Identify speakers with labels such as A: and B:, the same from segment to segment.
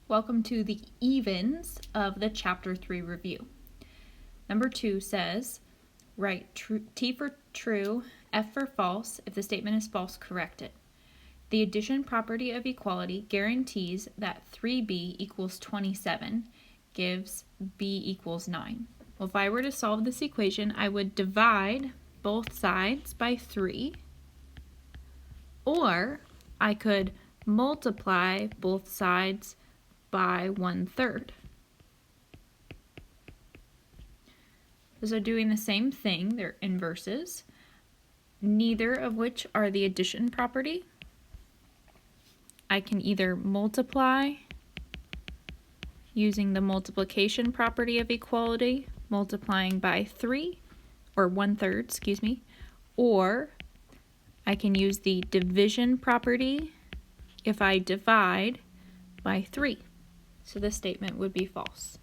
A: Welcome to the evens of the Chapter 3 review. Number 2 says, write T for true, F for false. If the statement is false, correct it. The addition property of equality guarantees that 3b equals 27 gives b equals 9. Well, if I were to solve this equation, I would divide both sides by 3, or I could multiply both sides by 1/3. Those are doing the same thing, they're inverses, neither of which are the addition property. I can either multiply using the multiplication property of equality, multiplying by 3, or 1/3, or I can use the division property if I divide by 3. So this statement would be false.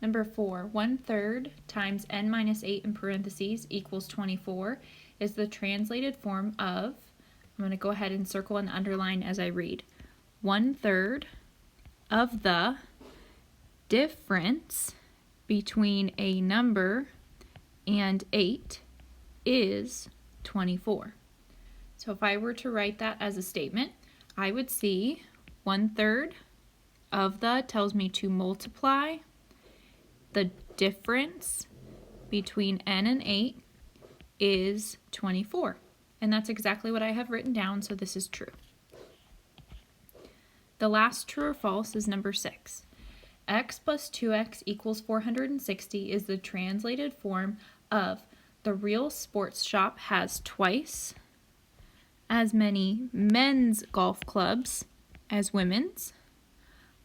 A: Number 4, 1/3 times n minus 8 in parentheses equals 24 is the translated form of, I'm going to go ahead and circle and underline as I read, 1/3 of the difference between a number and 8 is 24. So if I were to write that as a statement, I would see 1/3 of the tells me to multiply the difference between n and 8 is 24. And that's exactly what I have written down, so this is true. The last true or false is number 6. X plus 2x equals 460 is the translated form of the real sports shop has twice as many men's golf clubs as women's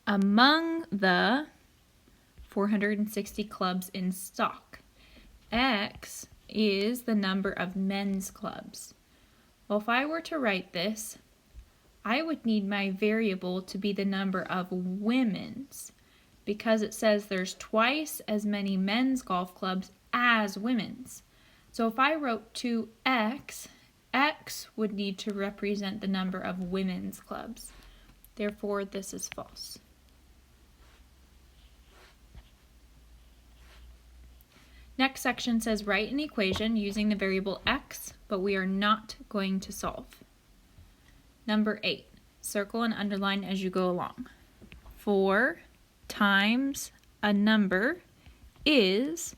A: among the 460 clubs in stock. X is the number of men's clubs. Well, if I were to write this, I would need my variable to be the number of women's, because it says there's twice as many men's golf clubs as women's. So if I wrote 2x, x would need to represent the number of women's clubs. Therefore, this is false. Next section says write an equation using the variable x, but we are not going to solve. Number 8, circle and underline as you go along. 4 times a number is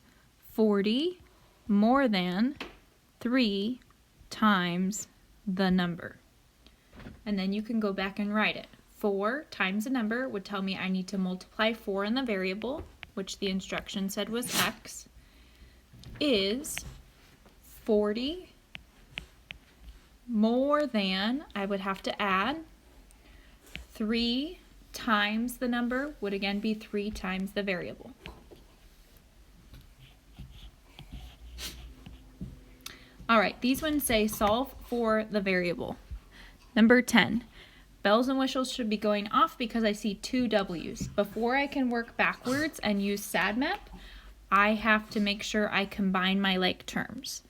A: 40 more than 3 times the number. And then you can go back and write it. 4 times a number would tell me I need to multiply 4 in the variable, which the instruction said was x, is 40 more than, I would have to add 3 times the number, would again be 3 times the variable. All right, these ones say solve for the variable. Number 10, bells and whistles should be going off because I see 2 W's. Before I can work backwards and use SADMAP, I have to make sure I combine my like terms.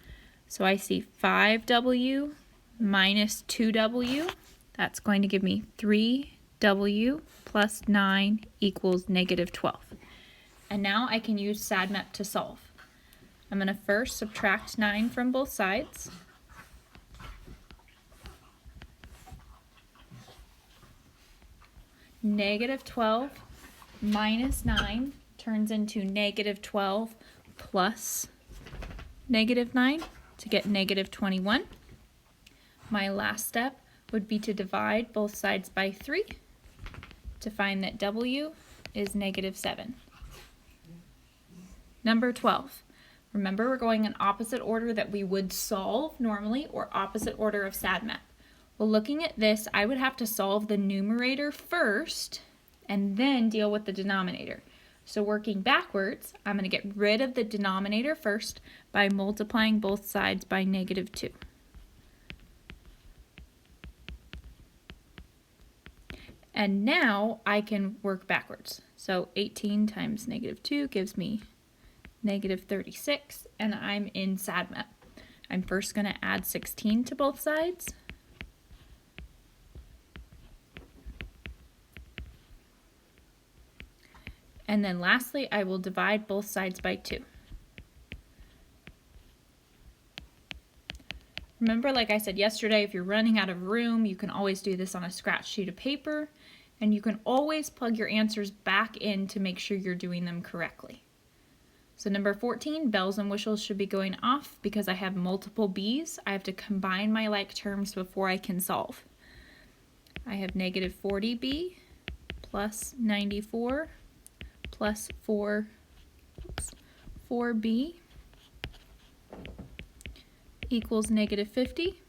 A: So I see 5W minus 2W. That's going to give me 3W plus 9 equals -12. And now I can use SADMAP to solve. I'm going to first subtract 9 from both sides. -12 minus 9 turns into -12 plus -9 to get -21. My last step would be to divide both sides by 3 to find that W is -7. Number 12. Remember, we're going in opposite order that we would solve normally, or opposite order of SADMAP. Well, looking at this, I would have to solve the numerator first and then deal with the denominator. So working backwards, I'm going to get rid of the denominator first by multiplying both sides by -2. And now I can work backwards. So 18 times -2 gives me -36, and I'm in SADMAP. I'm first going to add 16 to both sides. And then lastly, I will divide both sides by 2. Remember, like I said yesterday, if you're running out of room, you can always do this on a scratch sheet of paper, and you can always plug your answers back in to make sure you're doing them correctly. So number 14, bells and whistles should be going off because I have multiple b's. I have to combine my like terms before I can solve. I have negative 40b plus 94 plus 4b equals negative 50.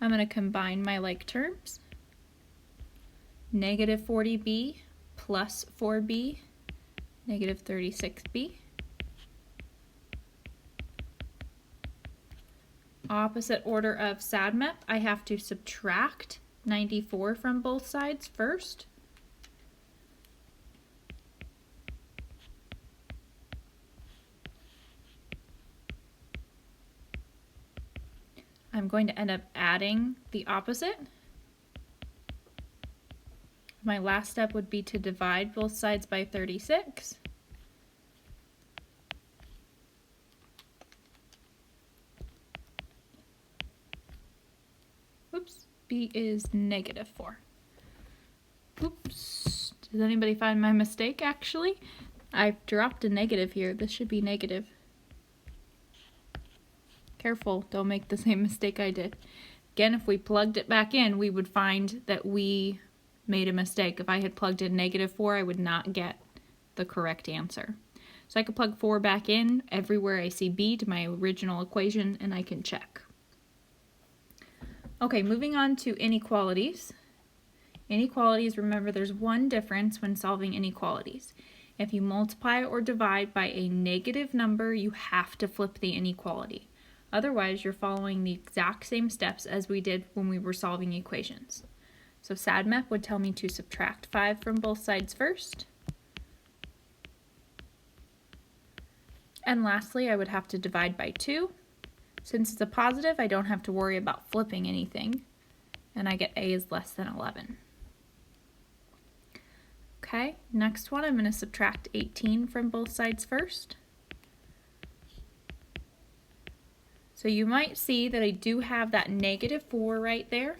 A: I'm going to combine my like terms. Negative 40b plus 4b, negative 36b. Opposite order of SADMAP, I have to subtract 94 from both sides first. I'm going to end up adding the opposite. My last step would be to divide both sides by 36. Oops, b is negative 4. Oops, did anybody find my mistake actually? I've dropped a negative here. This should be negative. Careful, don't make the same mistake I did. Again, if we plugged it back in, we would find that we made a mistake. If I had plugged in negative 4, I would not get the correct answer. So I could plug 4 back in everywhere I see b to my original equation, and I can check. Okay, moving on to inequalities. Inequalities, remember there's one difference when solving inequalities. If you multiply or divide by a negative number, you have to flip the inequality. Otherwise, you're following the exact same steps as we did when we were solving equations. So SADMAP would tell me to subtract 5 from both sides first. And lastly, I would have to divide by 2. Since it's a positive, I don't have to worry about flipping anything. And I get a is less than 11. Okay, next one, I'm going to subtract 18 from both sides first. So you might see that I do have that negative 4 right there.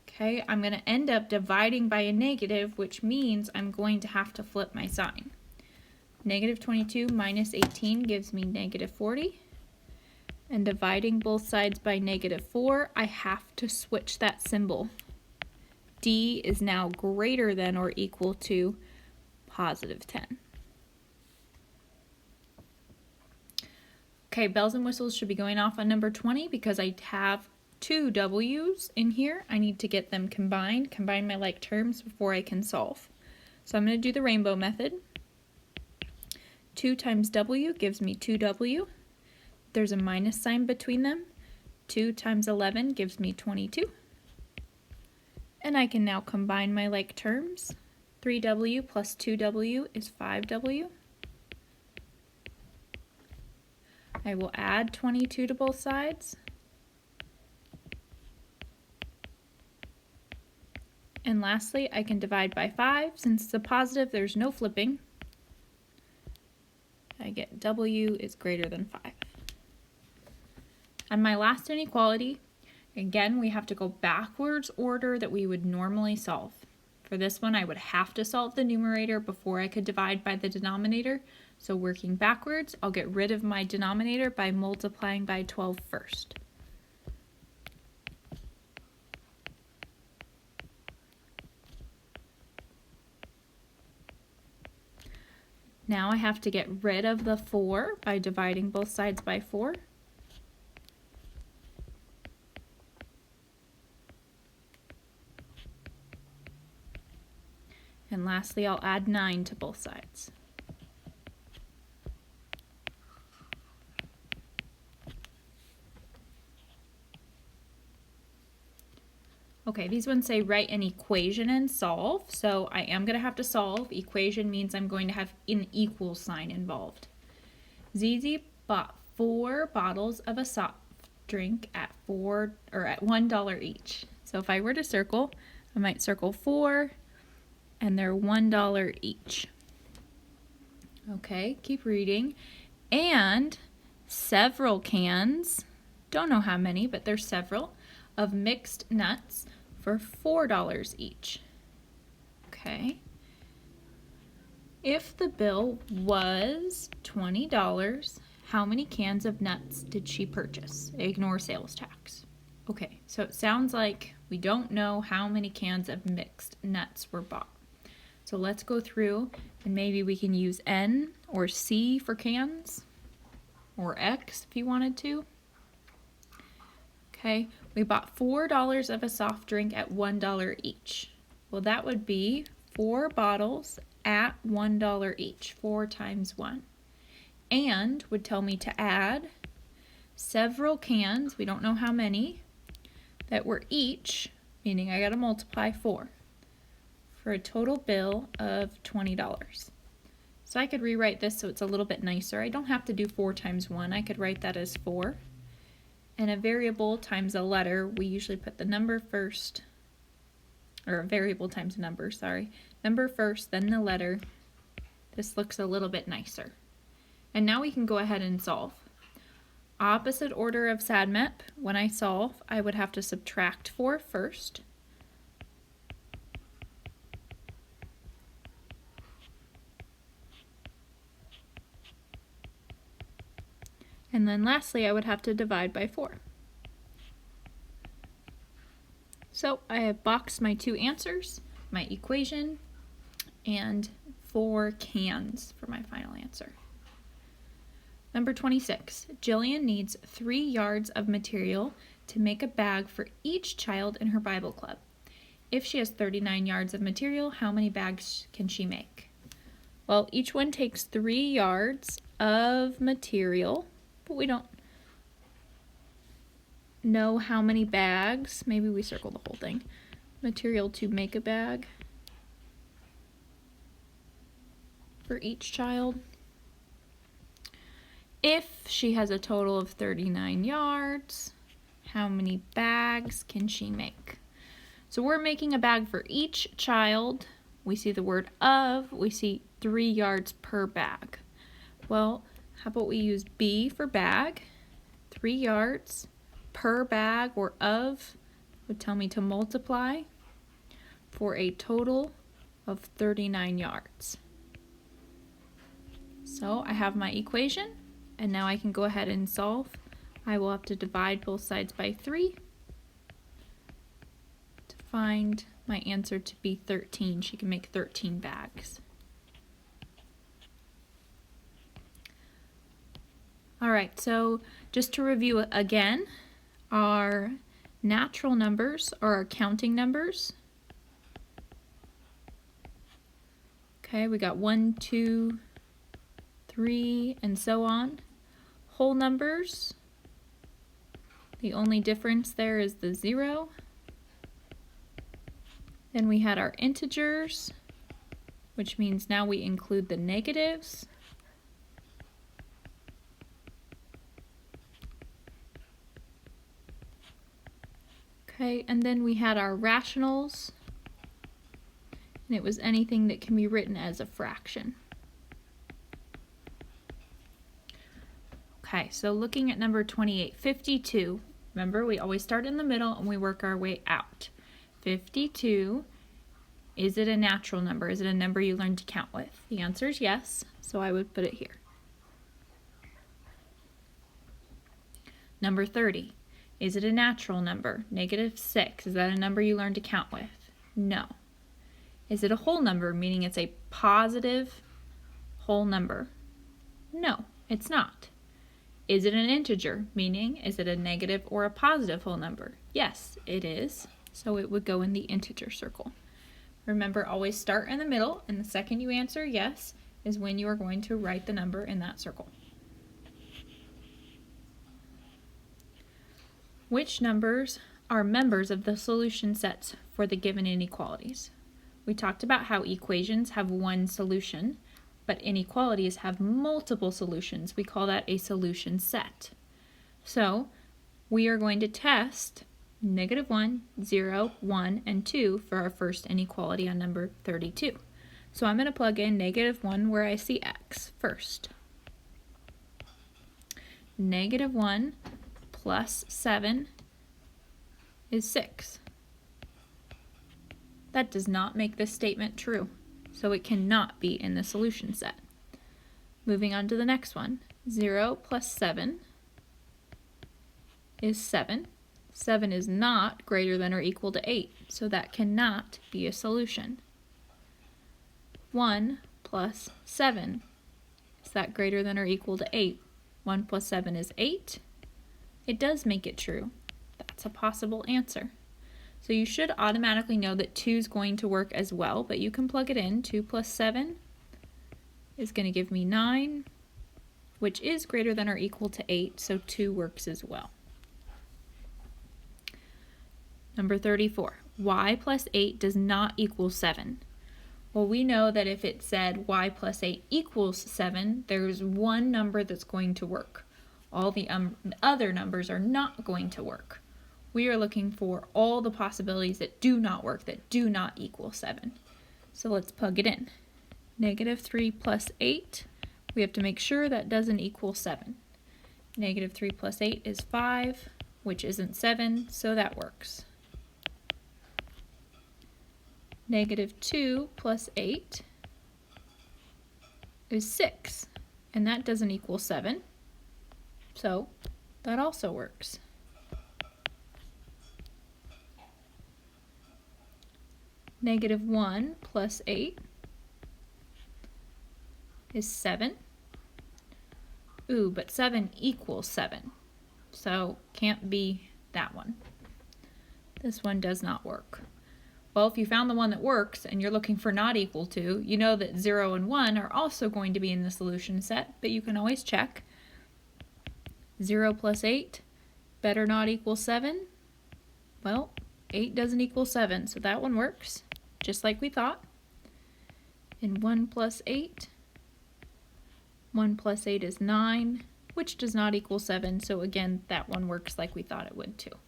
A: Okay, I'm going to end up dividing by a negative, which means I'm going to have to flip my sign. Negative 22 minus 18 gives me negative 40. And dividing both sides by negative 4, I have to switch that symbol. D is now greater than or equal to positive 10. Okay, bells and whistles should be going off on number 20 because I have 2 W's in here. I need to get them combined, combine my like terms before I can solve. So I'm going to do the rainbow method. 2 times W gives me 2W. There's a minus sign between them. 2 times 11 gives me 22. And I can now combine my like terms. 3W plus 2W is 5W. I will add 22 to both sides. And lastly, I can divide by 5. Since it's a positive, there's no flipping. I get W is greater than 5. And my last inequality, again, we have to go backwards order that we would normally solve. For this one, I would have to solve the numerator before I could divide by the denominator. So working backwards, I'll get rid of my denominator by multiplying by 12 first. Now I have to get rid of the 4 by dividing both sides by 4. And lastly, I'll add 9 to both sides. Okay, these ones say write an equation and solve, so I am going to have to solve. Equation means I'm going to have an equal sign involved. ZZ bought 4 bottles of a soft drink at $1 each. So if I were to circle, I might circle 4, and they're $1 each. Okay, keep reading. And several cans, don't know how many, but there's several, of mixed nuts for $4 each. Okay. If the bill was $20, how many cans of nuts did she purchase? Ignore sales tax. Okay, so it sounds like we don't know how many cans of mixed nuts were bought. So let's go through and maybe we can use N or C for cans, or X if you wanted to. Okay, we bought $4 of a soft drink at $1 each. Well, that would be 4 bottles at $1 each, 4 times 1. And would tell me to add several cans, we don't know how many, that were each, meaning I gotta multiply 4, for a total bill of $20. So I could rewrite this so it's a little bit nicer. I don't have to do 4 times 1, I could write that as 4. And a variable times a letter, we usually put the number first, or a variable times a number, sorry. Number first, then the letter. This looks a little bit nicer. And now we can go ahead and solve. Opposite order of SADMEP, when I solve, I would have to subtract 4 first. And then lastly, I would have to divide by 4. So I have boxed my 2 answers, my equation, and 4 cans for my final answer. Number 26, Jillian needs 3 yards of material to make a bag for each child in her Bible club. If she has 39 yards of material, how many bags can she make? Well, each one takes 3 yards of material, but we don't know how many bags. Maybe we circle the whole thing. Material to make a bag for each child. If she has a total of 39 yards, how many bags can she make? So we're making a bag for each child. We see the word of, we see 3 yards per bag. Well, how about we use B for bag? 3 yards per bag, or of would tell me to multiply for a total of 39 yards. So I have my equation, and now I can go ahead and solve. I will have to divide both sides by 3 to find my answer to be 13. She can make 13 bags. All right, so just to review again, our natural numbers are our counting numbers. Okay, we got 1, 2, 3, and so on. Whole numbers, the only difference there is the 0. Then we had our integers, which means now we include the negatives. Okay, and then we had our rationals, and it was anything that can be written as a fraction. Okay, so looking at number 28, 52. Remember, we always start in the middle and we work our way out. 52, is it a natural number? Is it a number you learned to count with? The answer is yes, so I would put it here. Number 30, is it a natural number? -6, is that a number you learned to count with? No. Is it a whole number, meaning it's a positive whole number? No, it's not. Is it an integer, meaning is it a negative or a positive whole number? Yes, it is, so it would go in the integer circle. Remember, always start in the middle, and the second you answer yes is when you are going to write the number in that circle. Which numbers are members of the solution sets for the given inequalities? We talked about how equations have one solution, but inequalities have multiple solutions. We call that a solution set. So we are going to test -1, 0, 1, and 2 for our first inequality on number 32. So I'm going to plug in -1 where I see x first. -1 plus 7 is 6. That does not make this statement true, so it cannot be in the solution set. Moving on to the next one. 0 plus 7 is 7. 7 is not greater than or equal to 8, so that cannot be a solution. 1 plus 7, is that greater than or equal to 8? 1 plus 7 is 8. It does make it true. That's a possible answer. So you should automatically know that 2 is going to work as well, but you can plug it in. 2 plus 7 is going to give me 9, which is greater than or equal to 8, so 2 works as well. Number 34, y plus 8 does not equal 7. Well, we know that if it said y plus 8 equals 7, there's one number that's going to work. All the other numbers are not going to work. We are looking for all the possibilities that do not work, that do not equal 7. So let's plug it in. -3 plus 8, we have to make sure that doesn't equal 7. -3 plus 8 is 5, which isn't 7, so that works. -2 plus 8 is 6, and that doesn't equal 7, so that also works. -1 plus 8 is 7. Ooh, but 7 equals 7, so can't be that one. This one does not work. Well, if you found the one that works and you're looking for not equal to, you know that 0 and 1 are also going to be in the solution set, but you can always check. 0 plus 8 better not equal 7. Well, 8 doesn't equal 7, so that one works, just like we thought. And 1 plus 8, 1 plus 8 is 9, which does not equal 7, so again, that one works like we thought it would too.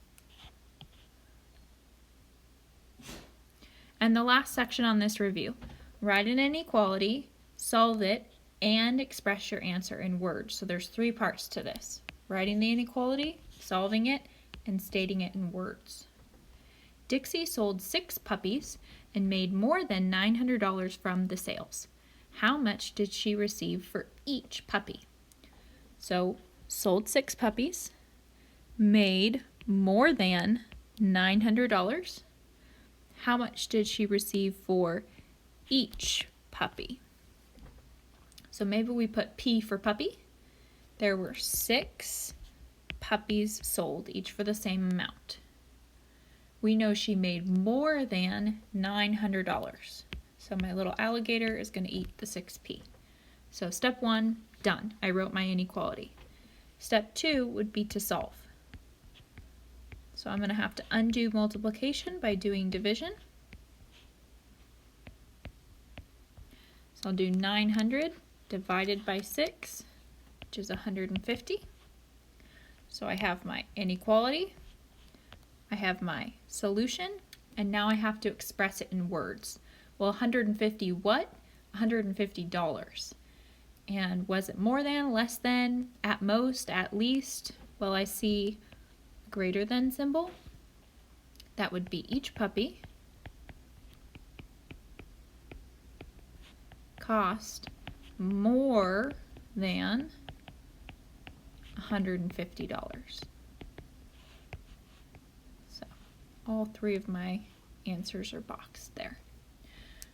A: And the last section on this review, write an inequality, solve it, and express your answer in words. So there's 3 parts to this: writing the inequality, solving it, and stating it in words. Dixie sold 6 puppies and made more than $900 from the sales. How much did she receive for each puppy? So, sold 6 puppies, made more than $900. How much did she receive for each puppy? So maybe we put P for puppy. There were 6 puppies sold, each for the same amount. We know she made more than $900. So my little alligator is going to eat the 6P. So step 1, done. I wrote my inequality. Step 2 would be to solve. So I'm going to have to undo multiplication by doing division. So I'll do 900 divided by 6, which is 150. So I have my inequality, I have my solution, and now I have to express it in words. Well, 150 what? $150. And was it more than, less than, at most, at least? Well, I see greater than symbol. That would be each puppy cost more than $150. So all 3 of my answers are boxed there.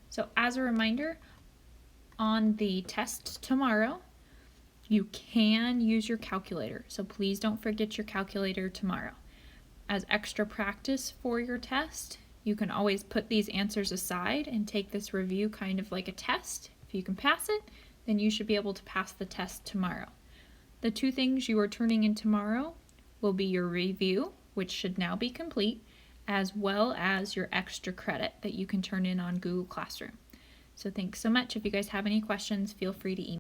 A: So as a reminder, on the test tomorrow, you can use your calculator, so please don't forget your calculator tomorrow. As extra practice for your test, you can always put these answers aside and take this review kind of like a test. If you can pass it, then you should be able to pass the test tomorrow. The 2 things you are turning in tomorrow will be your review, which should now be complete, as well as your extra credit that you can turn in on Google Classroom. So thanks so much. If you guys have any questions, feel free to email.